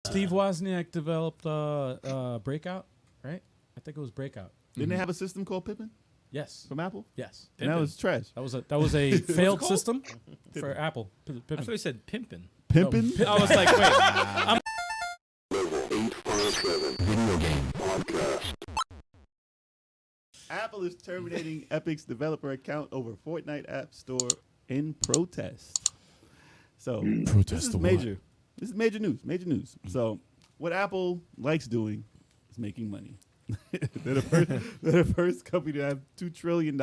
Steve Wozniak developed Breakout, right? I think it was Breakout. Didn't they have a system called Pippin? Yes. From Apple? Yes. And that was trash. That was a failed system for Apple. I thought he said pimpin'. Pimpin'? No, I was like, wait. I'm Video game podcast. Apple is terminating Epic's developer account over Fortnite App Store in protest. So this is major. This is major news. Major news. So what Apple likes doing is making money. they're the first company to have $2 trillion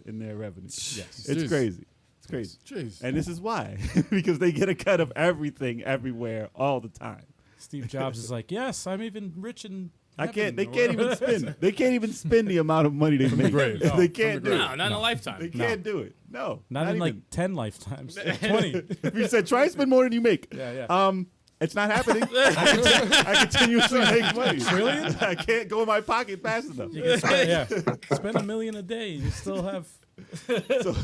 in their revenue. Yes. It's crazy. It's crazy. Jeez. And this is why. Because they get a cut of everything, everywhere, all the time. Steve Jobs is like, yes, I'm even rich in I can't. They heaven," can't even spend. They can't even spend the amount of money they make. grave. No, They can't do no, it. not in a lifetime. They can't do it. No, Not in even. like 10 lifetimes. 20. If you said try and spend more than you make, Yeah. it's not happening. I continuously make money. Trillion? I can't go in my pocket fast enough. You can spend, spend $1 million a day. You still have.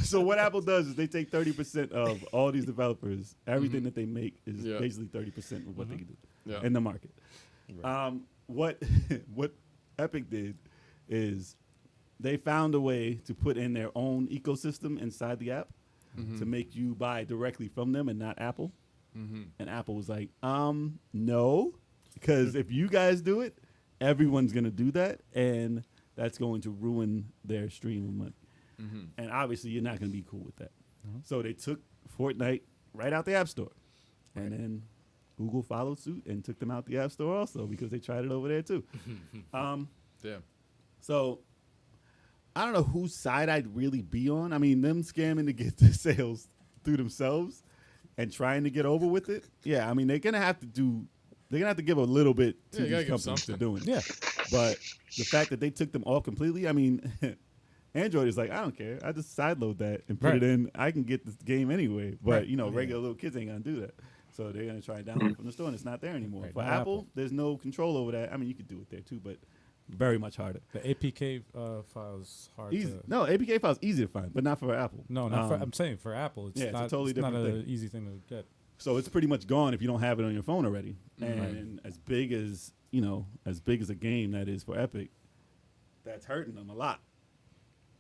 So what Apple does is they take 30% of all these developers. Everything that they make is basically 30% of what they can do in the market. Right. What Epic did is they found a way to put in their own ecosystem inside the app to make you buy directly from them and not Apple. And Apple was like, no, because if you guys do it, everyone's going to do that, and that's going to ruin their stream of money. And obviously, you're not going to be cool with that. So they took Fortnite right out the App Store. And then Google followed suit and took them out the App Store also because they tried it over there too. So I don't know whose side I'd really be on. I mean, them scamming to get the sales through themselves and trying to get over with it. Yeah, I mean, they're going to have to give a little bit to these companies for doing it. Yeah. But the fact that they took them off completely, I mean, Android is like, I don't care. I just sideload that and put it in. I can get this game anyway. But, regular little kids ain't going to do that. So they're going to try and download it from the store, and it's not there anymore. For Apple, there's no control over that. I mean, you could do it there too, but very much harder. The APK file is hard Easy. to... No, APK file is easy to find, but not for Apple. No, not for... I'm saying for Apple. It's it's not, a totally different not thing. an easy thing to get. So it's pretty much gone if you don't have it on your phone already. And as big as a game that is for Epic, that's hurting them a lot.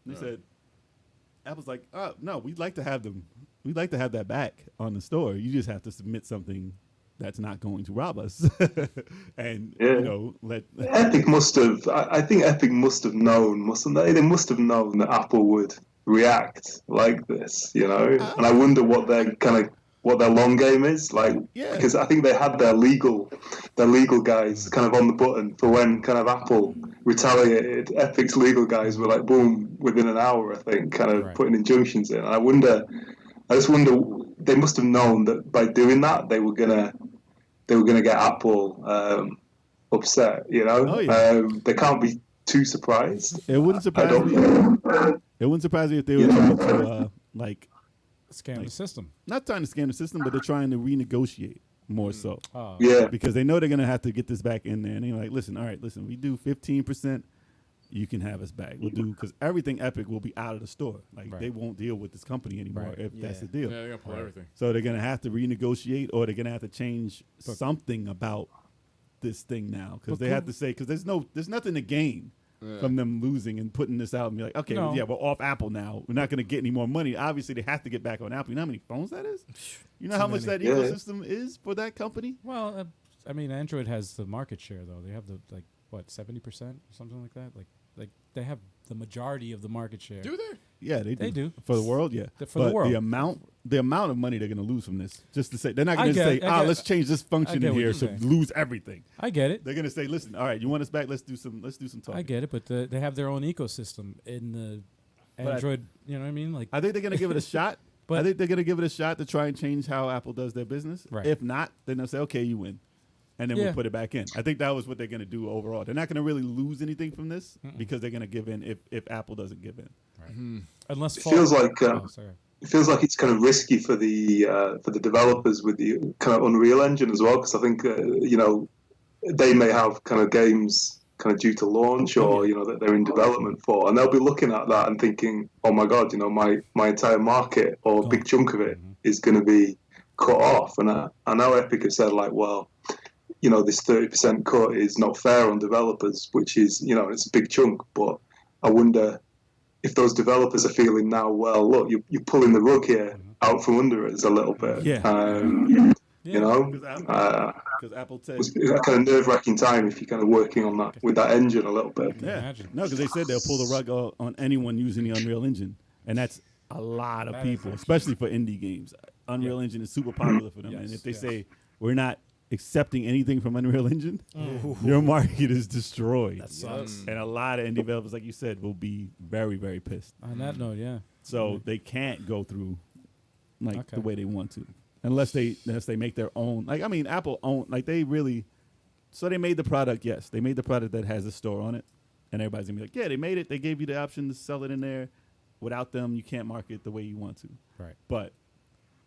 They said, Apple's like, oh, no, we'd like to have them. We'd like to have that back on the store. You just have to submit something that's not going to rob us. And, let... Epic must have, I think Epic must have known, mustn't they? They must have known that Apple would react like this, And I wonder what their long game is, because I think they had their legal guys kind of on the button for when kind of Apple retaliated. Epic's legal guys were like, boom, within an hour, I think, kind of putting injunctions in. And I just wonder, they must have known that by doing that, they were gonna get Apple upset, Oh, yeah. They can't be too surprised. It wouldn't surprise me. It wouldn't surprise me if they were trying to, Scam the system. not trying to scam the system, but they're trying to renegotiate more so. Oh, Yeah. Because they know they're going to have to get this back in there. And they're like, listen, we do 15%. You can have us back. We'll do, because everything Epic will be out of the store. They won't deal with this company anymore if that's the deal. Yeah, they're going to pull everything. So they're going to have to renegotiate, or they're going to have to change something about this thing now. Because they have to say, because there's nothing to gain from them losing and putting this out and be like, okay, we're off Apple now. We're not going to get any more money. Obviously, they have to get back on Apple. You know how many phones that is? You know how much that ecosystem is for that company? Well, I mean, Android has the market share, though. They have 70% or something like that? Like they have the majority of the market share. Do they? Yeah, they do. They do. For the world, yeah. For the world. The amount of money they're going to lose from this, just to say, they're not going to I say, get- let's change this function in here, so lose everything. I get it. They're going to say, listen, all right, you want us back? Let's do some talking. I get it, but they have their own ecosystem in the Android. You know what I mean? I think they're going to give it a shot. But I think they're going to give it a shot to try and change how Apple does their business. Right. If not, then they'll say, okay, you win. And then we'll put it back in. I think that was what they're going to do overall. They're not going to really lose anything from this because they're going to give in if Apple doesn't give in. Right. Unless it feels like it's kind of risky for the developers with the kind of Unreal Engine as well, because I think they may have kind of games kind of due to launch or that they're in development for, and they'll be looking at that and thinking, oh my god, my entire market or a big chunk of it is going to be cut off. And I know Epic has said, like, well, this 30% cut is not fair on developers, which is, it's a big chunk. But I wonder if those developers are feeling now, well, look, you're pulling the rug here out from under us a little bit. Because Apple said it's a kind of nerve-wracking time if you're kind of working on that with that engine a little bit. Yeah, no, because they said they'll pull the rug on anyone using the Unreal Engine, and that's a lot of people, especially for indie games. Unreal Engine is super popular for them, and if they say we're not accepting anything from Unreal Engine, your market is destroyed. That sucks. And a lot of indie developers, like you said, will be very, very pissed. On that note, So they can't go through the way they want to. Unless they make their own, Apple own, they really, so they made the product, yes. They made the product that has a store on it. And everybody's going to be like, yeah, they made it. They gave you the option to sell it in there. Without them, you can't market it the way you want to. Right. But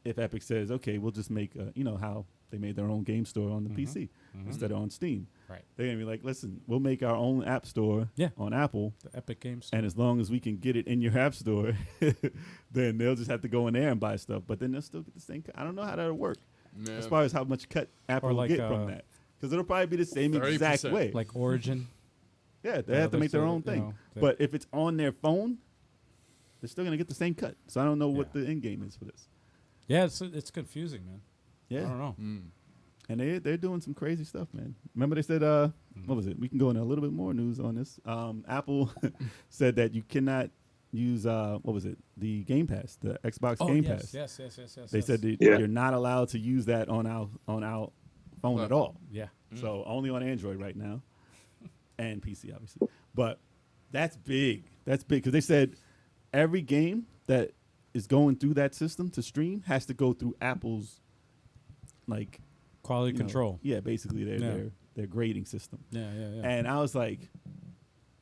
if Epic says, okay, we'll just make, how they made their own game store on the PC instead of on Steam. Right. They're going to be like, listen, we'll make our own app store on Apple. The Epic Game Store. And as long as we can get it in your app store, then they'll just have to go in there and buy stuff. But then they'll still get the same cut. I don't know how that'll work as far as how much cut Apple will get from that. Because it'll probably be the same 30%. Exact way. Like Origin. Yeah, they have to make their own thing. But if it's on their phone, they're still going to get the same cut. So I don't know what the end game is for this. Yeah, it's confusing, man. Yeah. I don't know. And they're doing some crazy stuff, man. Remember they said, what was it? We can go into a little bit more news on this. Apple said that you cannot use, the Game Pass, the Xbox Game Pass. Yes. They said that you're not allowed to use that on our phone at all. Yeah. So only on Android right now. And PC, obviously. But that's big. That's big because they said every game that is going through that system to stream has to go through Apple's quality control. Yeah, basically their grading system. Yeah. And I was like,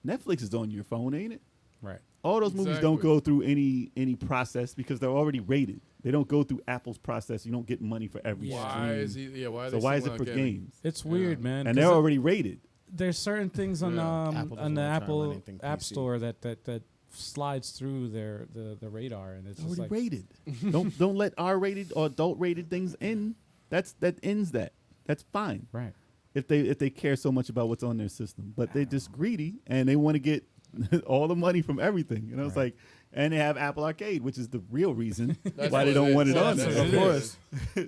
Netflix is on your phone, ain't it? Right. All those movies don't go through any process because they're already rated. They don't go through Apple's process. You don't get money for every stream. Why is it for games? It's weird, man. And they're already rated. There's certain things on the Apple App Store that slides through the radar, and it's already just like rated. don't let R-rated or adult-rated things in. That ends that. That's fine. Right. If they care so much about what's on their system, but they're just greedy and they want to get all the money from everything. You know, it's like, and they have Apple Arcade, which is the real reason why they don't want it on there. Of course.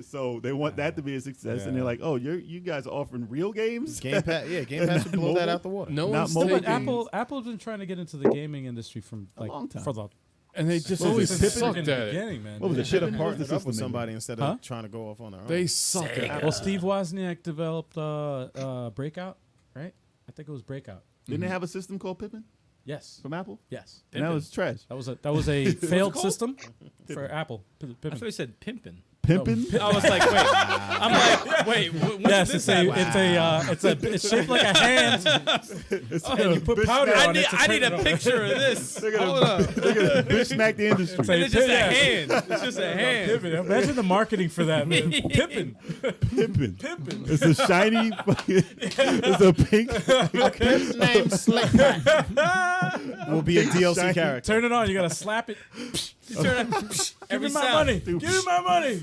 So they want that to be a success, and they're like, "Oh, you guys offering real games? Game Pass, Game Pass would blow that out the water. No one's taking. Apple's been trying to get into the gaming industry from a long time. And they just always sucked at it. Beginning, man. They should have partnered up with somebody instead of trying to go off on their own. They suck at it. Well, Steve Wozniak developed Breakout, right? I think it was Breakout. Didn't they have a system called Pippin? Yes. From Apple? Yes. And that was trash. That was a failed system for Apple. I thought you said Pimpin'. Pimpin'? I was like, wait. I'm like, wait. Yes, it's shaped like a hand. And you put powder on it. I need a picture of this. They're gonna bitch smack the industry. It's just a hand. It's just a hand. Pippin'. Imagine the marketing for that, man. Pippin'. It's a shiny fucking. It's a pink. A pimp named Slickback will be a DLC character. Turn it on. You gotta slap it. Give me my money. Give me my money.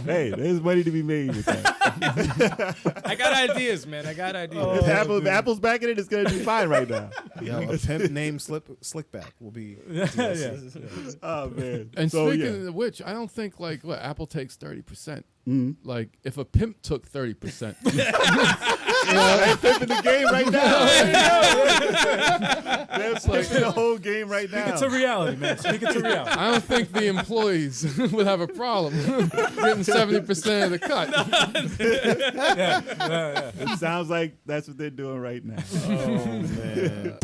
Hey, there's money to be made with that. I got ideas, man. If Apple's backing it, it's gonna be fine right now. Yo, a pimp named Slickback will be. Oh man. And speaking of which, I don't think Apple takes 30%. Like if a pimp took 30%. They're pimping the game right now. They're pimping the whole game right now. Speak it to reality, man. Speak it to reality. I don't think the employees would have a problem getting 70% of the cut. It sounds like that's what they're doing right now. Oh man.